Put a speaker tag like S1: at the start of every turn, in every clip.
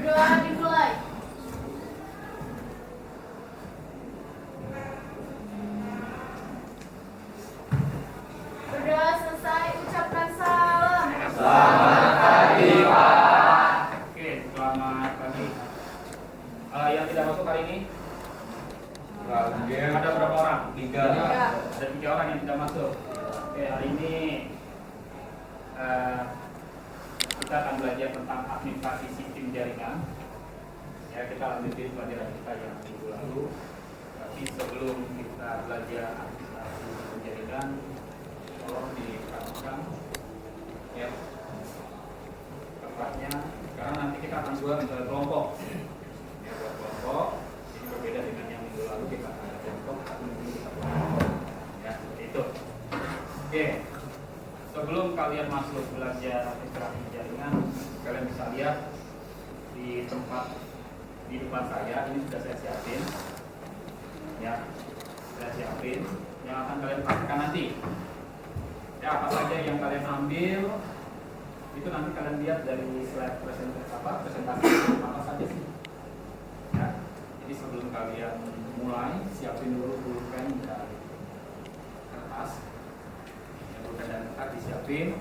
S1: Berdoa dimulai. Berdoa selesai, ucapkan salam.
S2: Selamat pagi, Pak.
S3: Oke, selamat pagi. Yang tidak masuk hari ini ada berapa orang?
S2: Tiga.
S3: Ada 3 orang yang tidak masuk. Oke, hari ini kita akan belajar tentang administrasi sistem jaringan. Ya, kita lanjutin pelajaran kita yang minggu lalu. Tapi sebelum kita belajar administrasi sistem jaringan, tolong diperhatikan ya tempatnya. Sekarang nanti kita akan buat kelompok. Ya, buat kelompok. Ini berbeda dengan yang minggu lalu kita ada kelompok, tapi minggu kita kelompok. Ya, seperti itu. Oke. Sebelum kalian masuk belajar administrasi jaringan, kalian bisa lihat di tempat di depan saya ini sudah saya siapin. Ya, saya siapin yang akan kalian praktekkan nanti. Ya, apa saja yang kalian ambil itu nanti kalian lihat dari slide presentasi apa saja sih. Ya, jadi sebelum kalian mulai siapin dulu pulpen dan kertas. Dan kertas disiapin.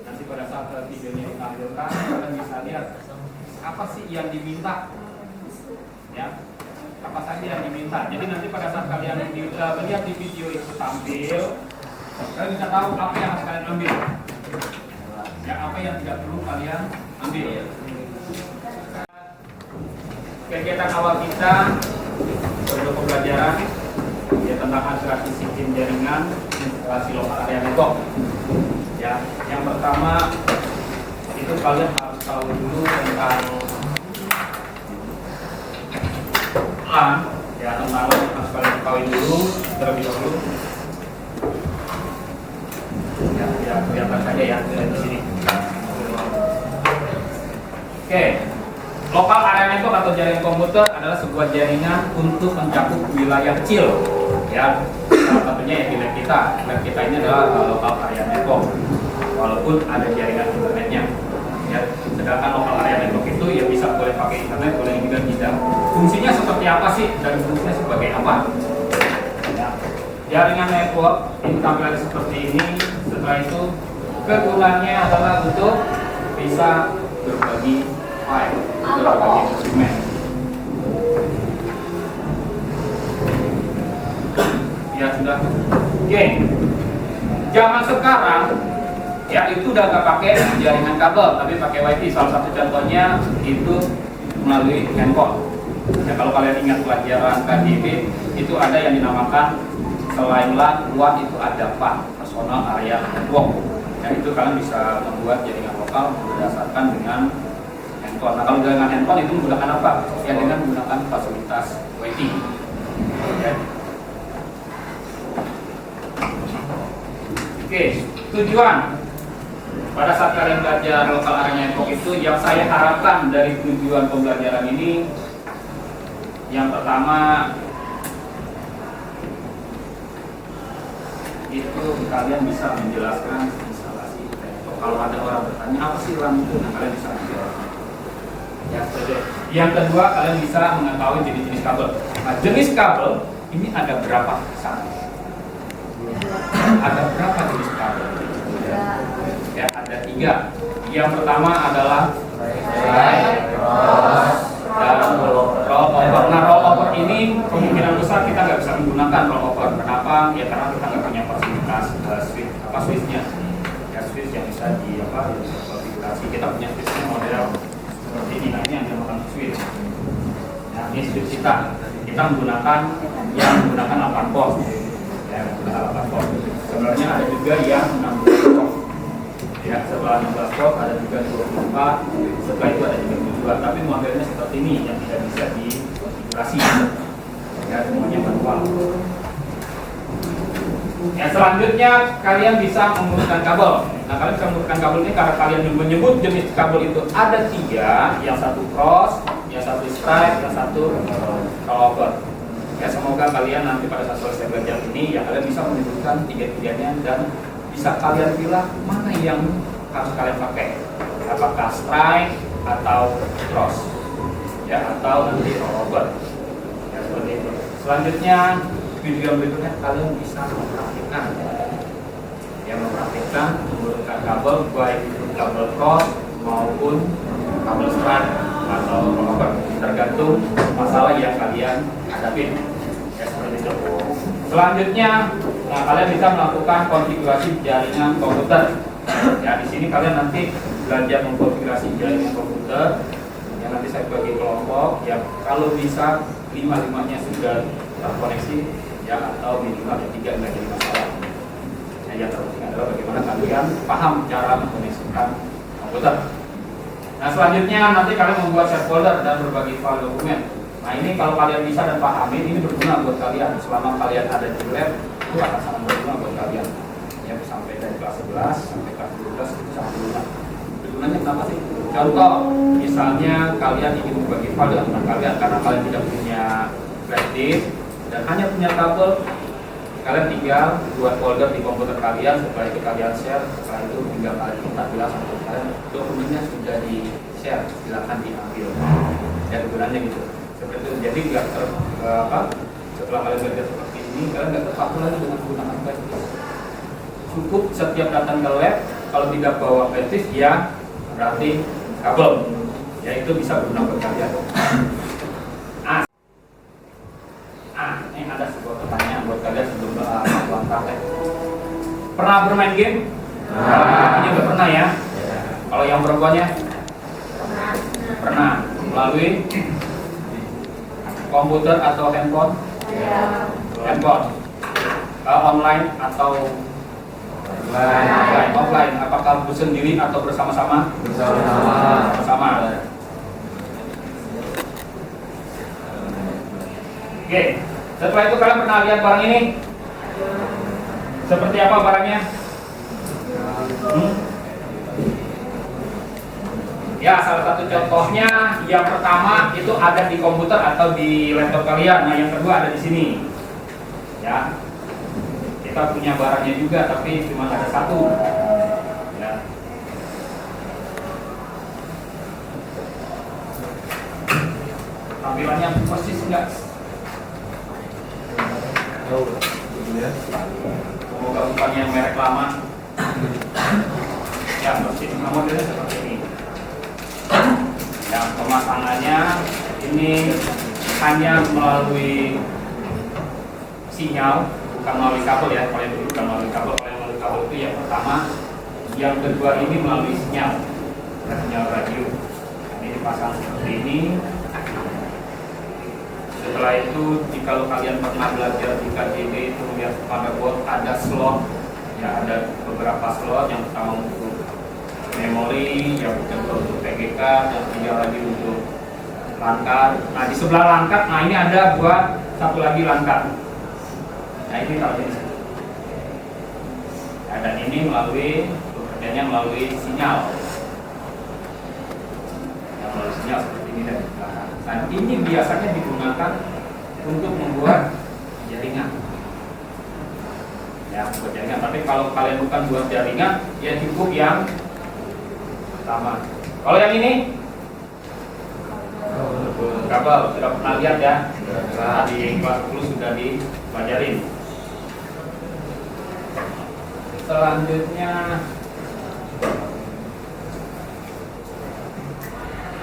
S3: Nanti pada saat videonya ditampilkan kalian bisa lihat apa sih yang diminta. Ya, apa saja yang diminta. Jadi nanti pada saat kalian melihat di video itu tampil, kalian bisa tahu apa yang harus kalian ambil. Ya, apa yang tidak perlu kalian ambil. Kegiatan awal kita untuk pembelajaran ya tentang administrasi sistem jaringan, instalasi lokal area network. Ya, yang pertama itu kalian harus tahu dulu tentang LAN. Ya, tentang LAN harus kalian ketahui dulu terlebih dahulu. Ya, kelihatan saja ya di sini. Oke, lokal area network atau jaringan komputer adalah sebuah jaringan untuk mencakup wilayah kecil. Ya, salah satunya yang di lab kita. Lab kita ini adalah lokal area network. Walaupun ada jaringan internetnya. Ya, sedangkan lokal area network itu ya bisa boleh pakai internet, boleh juga tidak. Fungsinya seperti apa sih? Dan fungsinya sebagai apa? Ya. Jaringan network ini tampilannya seperti ini. Setelah itu kegunaannya adalah untuk bisa berbagi file, berbagi dokumen. Ya sudah. Oke. Zaman sekarang ya itu udah nggak pakai jaringan kabel, tapi pakai WiFi. Salah satu contohnya itu melalui handphone. Ya, kalau kalian ingat pelajaran KDB itu ada yang dinamakan selain LAN, WAN itu ada PAN, Personal Area Network. Ya, itu kalian bisa membuat jaringan lokal berdasarkan dengan handphone. Nah, kalau dengan handphone itu menggunakan apa? Ya, dengan menggunakan fasilitas WiFi. Ya. Oke, tujuan pada saat kalian belajar lokal area network itu yang saya harapkan dari tujuan pembelajaran ini, yang pertama itu kalian bisa menjelaskan instalasi network. Kalau ada orang bertanya apa sih LAN itu, nah kalian bisa menjawab. Ya, yang kedua kalian bisa mengetahui jenis-jenis kabel. Nah, jenis kabel ini ada berapa sana? Ada berapa jenis kabel? Ya, ada 3. Yang pertama adalah dan rollover. Nah, rollover ini kemungkinan besar kita nggak bisa menggunakan rollover. Kenapa? Ya karena kita nggak punya fasilitas switch-nya. Ya, switch yang bisa dikonfigurasi. Kita punya switch model seperti ini. Nah, ini yang dinamakan switch. Nah, ini switch kita. Kita menggunakan 8 port. Ya, menggunakan 8 port. Sebenarnya ada juga yang 16 port. Ya, setelah 16 port ada juga 24, setelah itu ada juga 72, tapi modelnya seperti ini yang tidak bisa dikonfigurasi. Ya, semuanya manual. Ya, selanjutnya kalian bisa menggunakan kabel. Nah, kalian bisa menggunakan kabel ini karena kalian menyebut jenis kabel itu ada 3, yang satu cross, yang satu stripe, yang satu rollover. Ya, semoga kalian nanti pada saat selesai belajar ini ya kalian bisa menyebutkan 3-tiganya dan bisa kalian pilih mana yang harus kalian pakai. Apakah stripe, atau cross, ya, atau nanti rollover, ya, seperti itu. Selanjutnya video berikutnya kalian bisa mempraktikkan, ya, menggunakan kabel baik itu kabel cross maupun kabel strand atau rollover, tergantung masalah yang kalian hadapi, ya, seperti itu. Selanjutnya, nah, kalian bisa melakukan konfigurasi jaringan komputer. Ya, di sini kalian nanti belajar mengkonfigurasi jaringan komputer. Yang nanti saya bagi kelompok. Ya, kalau bisa 5-5-nya sudah terkoneksi, ya, atau minimal 3 nggak jadi masalah. Nah, yang terpenting adalah bagaimana kalian paham cara mengkoneksikan komputer. Nah, selanjutnya nanti kalian membuat share folder dan berbagi file dokumen. Nah, ini kalau kalian bisa dan pahami, ini berguna buat kalian. Selama kalian ada di lab, itu akan sangat berguna buat kalian. Ya, sampai dari kelas 11 sampai kelas 12 itu sangat berguna. Bergunanya kenapa sih? Contoh, misalnya kalian ingin berbagi file dengan teman kalian karena kalian tidak punya flash disk dan hanya punya kabel, kalian tinggal buat folder di komputer kalian. Setelah itu kalian share, setelah itu tinggal kalian minta bilang sama kalian dokumennya sudah di share, silakan diambil. Ya, kegunaannya gitu. Seperti itu. Jadi nggak setelah kalian belajar seperti ini, kalian nggak terpaku lagi dengan menggunakan flash disk. Cukup setiap datang ke lab, kalau tidak bawa flash disk, ya berarti kabel, ya, itu bisa berguna buat kalian. Ini ada sebuah pertanyaan buat kalian sebelum melakukan praktek. Pernah bermain game? Ini udah pernah, ya. Kalau yang perempuannya? Pernah. Melalui komputer atau handphone? Handphone. Online atau offline? Apakah sendiri atau bersama-sama? Bersama. Oke, setelah itu kalian pernah lihat barang ini? Seperti apa barangnya? Ya, salah satu contohnya yang pertama itu ada di komputer atau di laptop kalian. Nah, yang kedua ada di sini. Ya, kita punya barangnya juga, tapi cuma ada satu. Ya. Tampilannya persis enggak? Semoga bukan yang merek lama. Ya, persis modelnya seperti ini. Yang pemasangannya ini hanya melalui sinyal, bukan melalui kabel, ya. Kalau itu bukan melalui kabel, kalau yang melalui kabel itu yang pertama. Yang kedua ini melalui sinyal, sinyal radio. Ini dipasang seperti ini. Setelah itu, jika kalian pernah belajar di KJB itu lihat pada board ada slot, ya, ada beberapa slot. Yang pertama untuk memori, yang kedua untuk PGK, yang ketiga lagi untuk langkah. Nah, di sebelah langkah, nah ini ada buat satu lagi langkah. Nah, ini kalau ini. Nah, dan ini bekerjanya melalui sinyal. Yang melalui sinyal seperti ini dari belakang. Nah, ini biasanya digunakan untuk membuat jaringan. Ya, buat jaringan. Tapi kalau kalian bukan buat jaringan, ya cukup yang pertama. Kalau yang ini kabel, sudah pernah lihat, ya? Di kelas 10 sudah dipelajarin. Selanjutnya,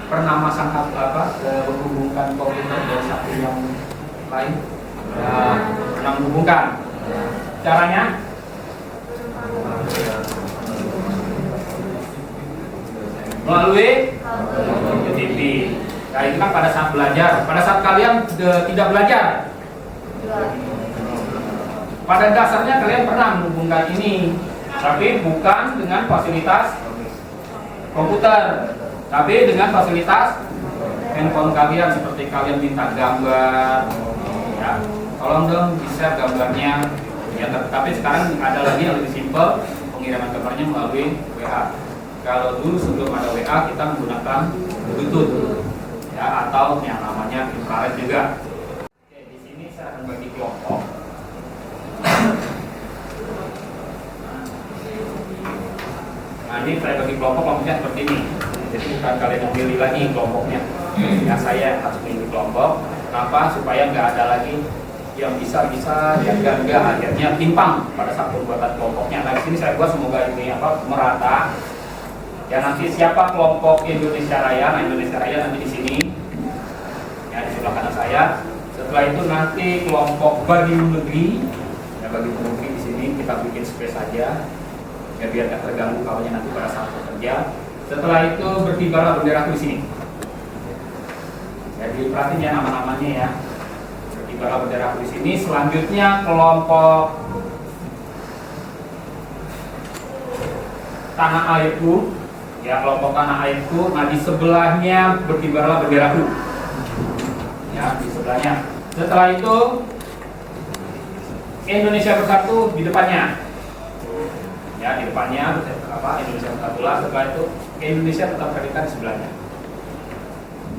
S3: pernah masang menghubungkan komputer dari satu yang lain? Pernah menghubungkan. Caranya? Melalui TV. Nah, itu kan pada saat belajar. Pada saat kalian tidak belajar, pada dasarnya kalian pernah menghubungkan ini, tapi bukan dengan fasilitas komputer, tapi dengan fasilitas handphone kalian. Seperti kalian minta gambar, ya, tolong dong bisa gambarnya. Ya, tapi sekarang ada lagi yang lebih simpel, pengiriman gambarnya melalui WA. Kalau dulu sebelum ada WA kita menggunakan Bluetooth, ya, atau yang namanya infrared juga. Oke, di sini saya akan bagi kelompok. Nah, ini saya bagi kelompok, kelompoknya seperti ini. Jadi bukan kalian yang milih lagi kelompoknya. Ya saya yang harus milih kelompok. Kenapa? Supaya nggak ada lagi yang bisa-bisa, yang enggak akhirnya timpang pada saat pembuatan kelompoknya. Nah, di sini saya buat semoga ini merata. Ya nanti siapa kelompok Indonesia Raya? Nah, Indonesia Raya nanti di sini. Ya di sebelah kanan saya. Setelah itu nanti kelompok Bagian Negeri. Ya Bagian Negeri di sini kita bikin space saja. Ya biar tidak terganggu kawannya nanti pada saat bekerja. Setelah itu berkibarlah bendera di sini. Jadi perhatiin ya nama-namanya ya. Berkibarlah bendera di sini. Selanjutnya kelompok Tanah Airku. Ya kelompok Tanah Airku. Nah di sebelahnya berkibarlah bendera ya di sebelahnya. Setelah itu Indonesia Bersatu di depannya. Ya di depannya Indonesia Bersatu lah. Setelah itu Indonesia tetap terdekat di sebelahnya.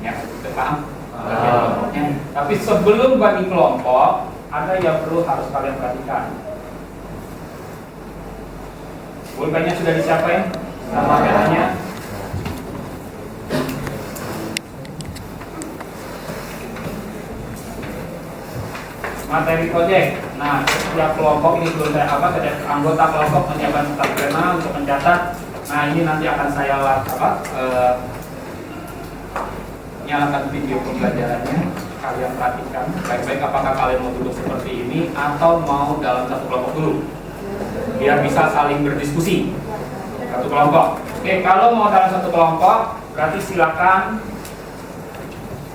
S3: Ya kita paham. Tapi sebelum bagi kelompok ada yang perlu harus kalian perhatikan. Pulpennya sudah disiapin sama petanya. Materi proyek. Nah, setiap kelompok ini setiap anggota kelompok menyiapkan kertas pena untuk mencatat. Nah, ini nanti akan saya nyalakan video pembelajarannya. Kalian perhatikan baik-baik apakah kalian mau duduk seperti ini atau mau dalam satu kelompok dulu. Biar bisa saling berdiskusi. Satu kelompok. Oke, kalau mau dalam satu kelompok, berarti silakan.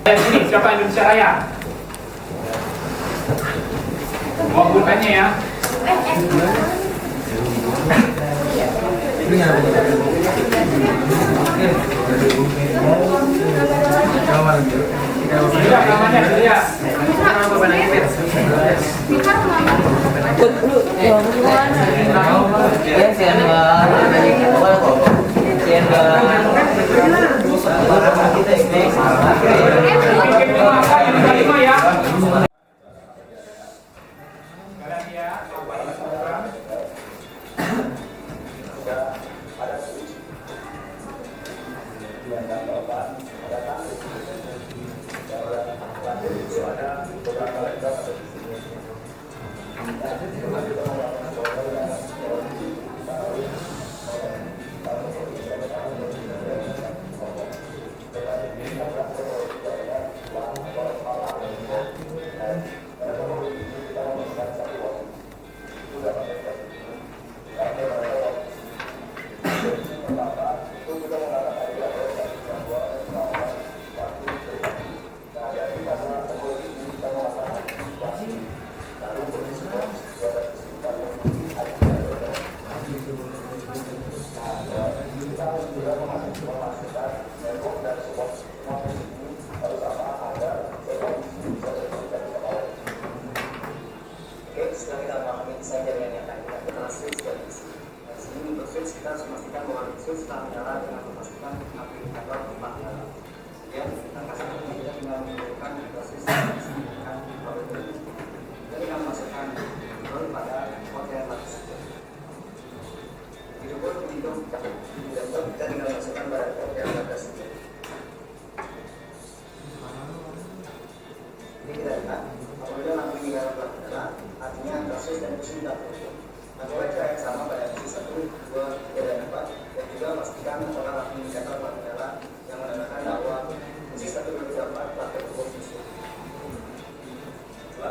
S3: Sini, siapa Indonesia Raya? Mau pulpennya ya. Sudah namanya sudah.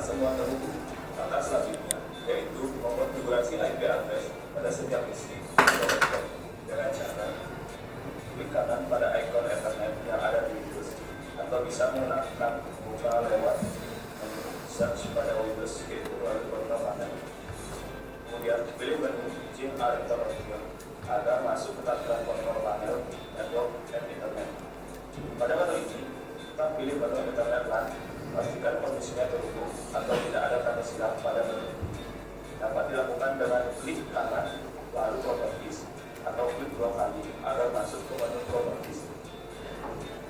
S2: Semua terhubung. Kata selanjutnya yaitu konfigurasi IP address pada setiap isi dengan cara klik kanan pada ikon Ethernet yang ada di Windows atau bisa menggunakan buka lewat search pada Windows yaitu lalu kontrol panel. Kemudian pilih menu izin Ethernet agar masuk ke tampilan kontrol panel network dan internet. Pada menu ini kita pilih menu internet LAN. Pastikan kondisinya terhubung atau tidak ada tanda silang pada menu. Dapat dilakukan dengan klik kanan lalu properties atau klik dua kali agar masuk ke menu properties.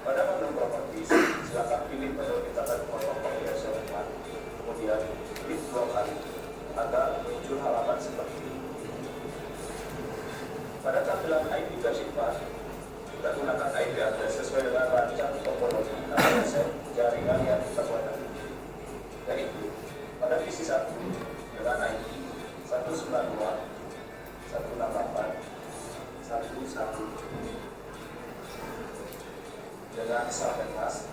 S2: Pada menu properties, silakan pilih menu internet protokol versi 4, kemudian klik dua kali agar muncul halaman seperti ini. Pada tampilan IP versi 4, kita gunakan IP dengan Salvenas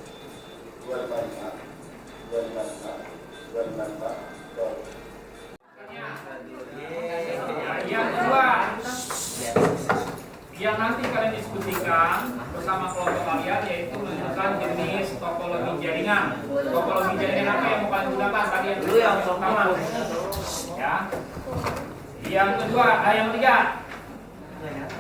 S2: 255 255
S3: Yang kedua, yang nanti kalian diskusikan bersama kelompok kalian yaitu menentukan jenis topologi jaringan. Topologi jaringan apa yang mau kalian gunakan tadi yang pertama, ya. Yang kedua, yang ketiga,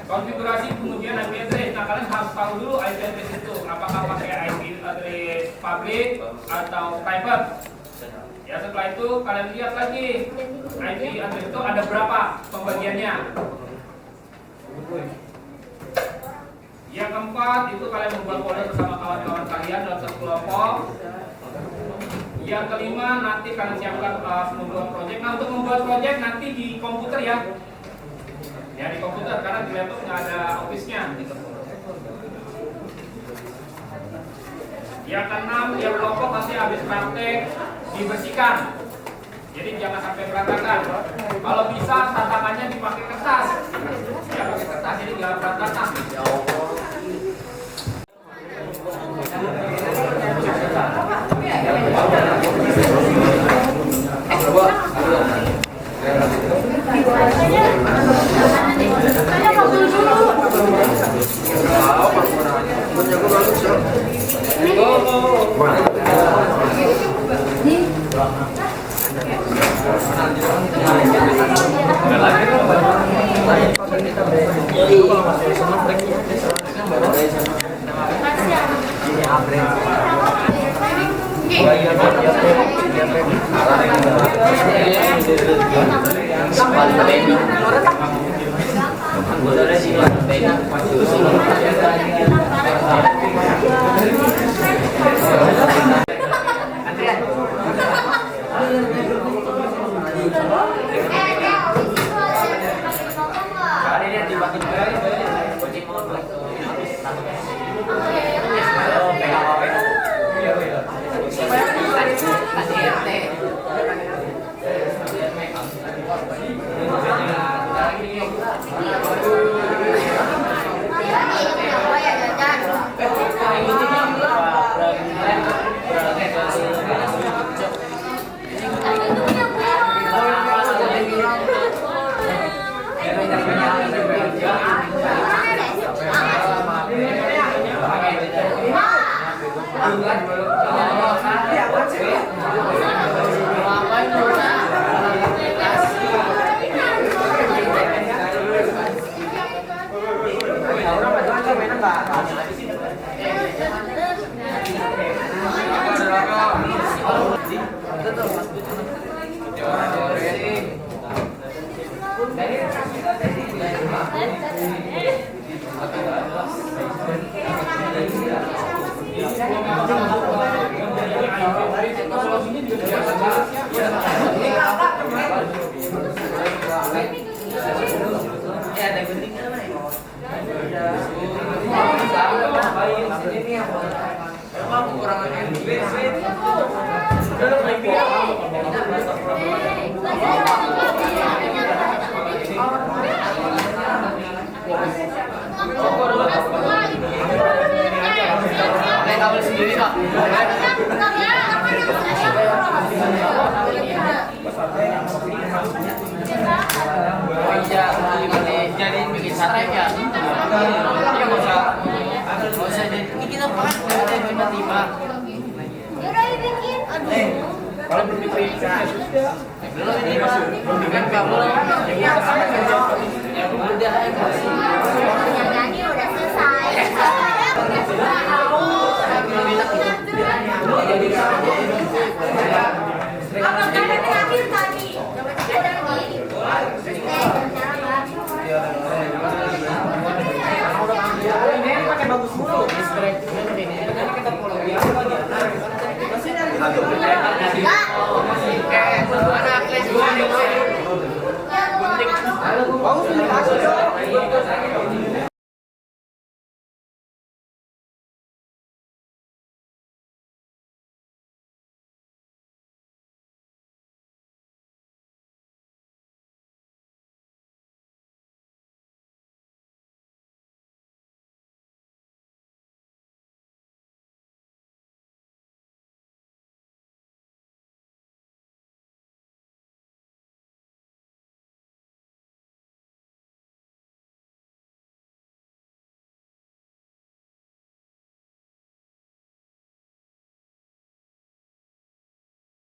S3: konfigurasi pengujian IP address. Nah, kalian harus tahu dulu IP address itu apakah pakai IP address public atau private. Ya, setelah itu kalian lihat lagi IP address itu ada berapa pembagiannya. Yang keempat itu kalian membuat folder bersama kawan-kawan kalian dalam satu kelompok. Yang kelima nanti kalian siapkan membuat project. Nah, untuk membuat project nanti di komputer ya. Ya, di komputer karena di laptop nggak ada office-nya. Yang keenam, tiap kelompok nanti habis praktek dibersihkan. Jadi jangan sampai berantakan. Kalau bisa tatakannya dipakai kertas. Ya, pakai kertas jadi nggak berantakan. Kalau belum diperiksa, belum ini kan kamu
S1: udah selesai. Terakhir tadi.
S3: ini pakai bagus dulu. Ini kita follow dia.